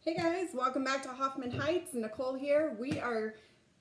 Hey guys, welcome back to Hoffman Heights. Nicole here.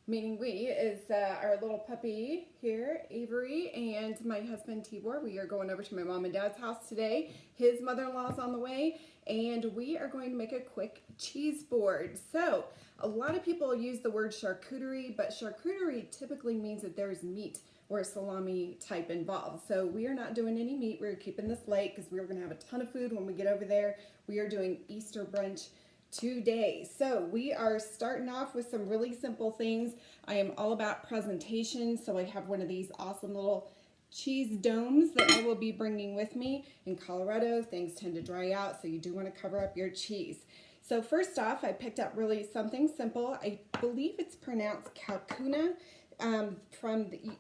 Meaning we, is our little puppy here, Avery, and my husband Tibor. We are going over to my mom and dad's house today. His mother-in-law's on the way, and we are going to make a quick cheese board. So, a lot of people use the word charcuterie, but charcuterie typically means that there's meat or salami type involved. So we are not doing any meat. We're keeping this light because we're going to have a ton of food when we get over there. We are doing Easter brunch today. So we are starting off with some really simple things. I am all about presentation, so I have one of these awesome little cheese domes that I will be bringing with me. In Colorado, things tend to dry out, so you do want to cover up your cheese. So first off, I picked up really something simple. I believe it's pronounced calcuna.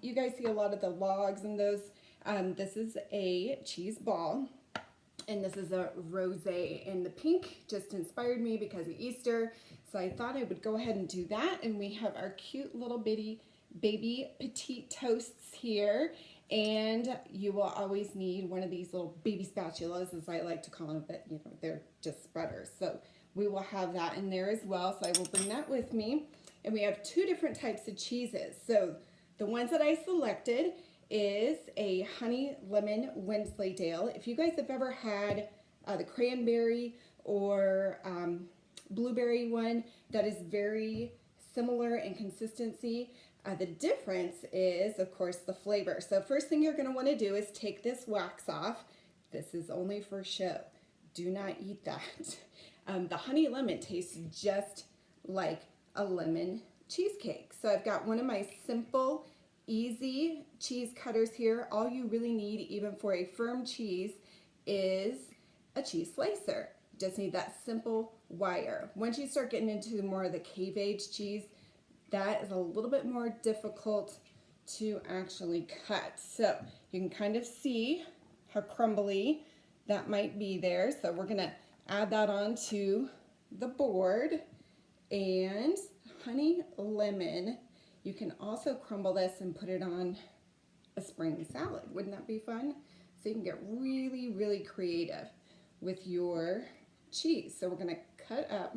You guys see a lot of the logs and those. This is a cheese ball. And this is a rosé, and the pink just inspired me because of Easter, so I thought I would go ahead and do that. And we have our cute little bitty baby petite toasts here, and you will always need one of these little baby spatulas, as I like to call them, but they're just spreaders. So we will have that in there as well, so I will bring that with me. And we have two different types of cheeses. So the ones that I selected is a honey lemon Wensleydale. If you guys have ever had the cranberry or blueberry one, that is very similar in consistency. The difference is, of course, the flavor. So first thing you're going to want to do is take this wax off. This is only for show. Do not eat that. The honey lemon tastes just like a lemon cheesecake. So I've got one of my simple easy cheese cutters here. All you really need, even for a firm cheese, is a cheese slicer. Just need that simple wire. Once you start getting into more of the cave age cheese, that is a little bit more difficult to actually cut. So you can kind of see how crumbly that might be there. So we're gonna add that onto the board. And honey lemon, you can also crumble this and put it on a spring salad. Wouldn't that be fun? So you can get really, really creative with your cheese. So we're gonna cut up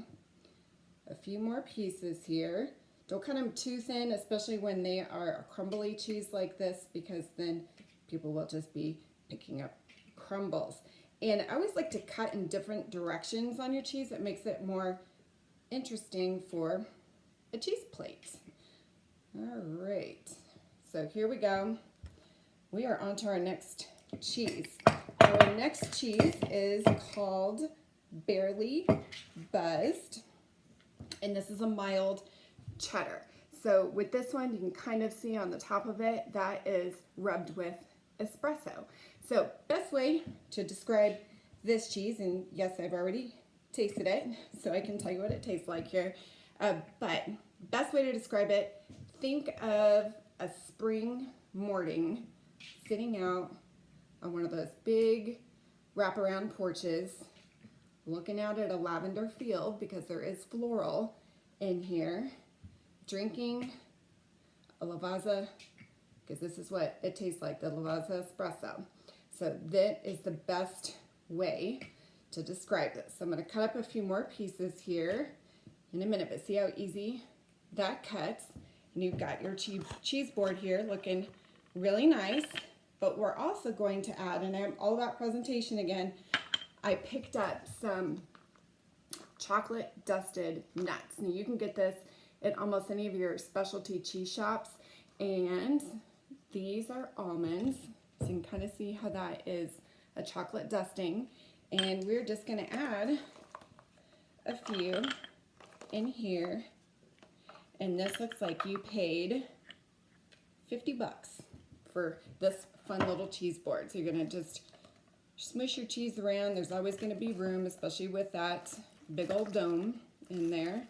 a few more pieces here. Don't cut them too thin, especially when they are a crumbly cheese like this, because then people will just be picking up crumbles. And I always like to cut in different directions on your cheese. It makes it more interesting for a cheese plate. All right, so here we go. We are on to our next cheese. Our next cheese is called Barely Buzzed, and this is a mild cheddar. So with this one, you can kind of see on the top of it, that is rubbed with espresso. So best way to describe this cheese, and yes, I've already tasted it, so I can tell you what it tastes like here, but best way to describe it, think of a spring morning sitting out on one of those big wraparound porches, looking out at a lavender field because there is floral in here, drinking a Lavazza, because this is what it tastes like, the Lavazza espresso. So that is the best way to describe this. So I'm going to cut up a few more pieces here in a minute, but see how easy that cuts. And you've got your cheese board here looking really nice, but we're also going to add, and I'm all about presentation again, I picked up some chocolate dusted nuts. Now you can get this at almost any of your specialty cheese shops, and these are almonds, so you can kind of see how that is a chocolate dusting. And we're just going to add a few in here. And this looks like you paid 50 bucks for this fun little cheese board. So you're gonna just smush your cheese around. There's always gonna be room, especially with that big old dome in there.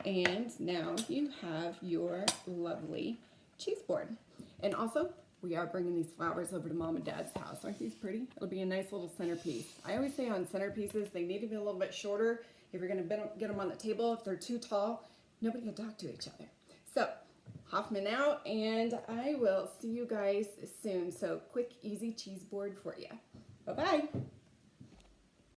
And now you have your lovely cheese board. And also, we are bringing these flowers over to Mom and Dad's house. Aren't these pretty? It'll be a nice little centerpiece. I always say on centerpieces, they need to be a little bit shorter if you're gonna get them on the table. If they're too tall, nobody can talk to each other. So Hoffman out, and I will see you guys soon. So quick, easy cheese board for you. Bye-bye.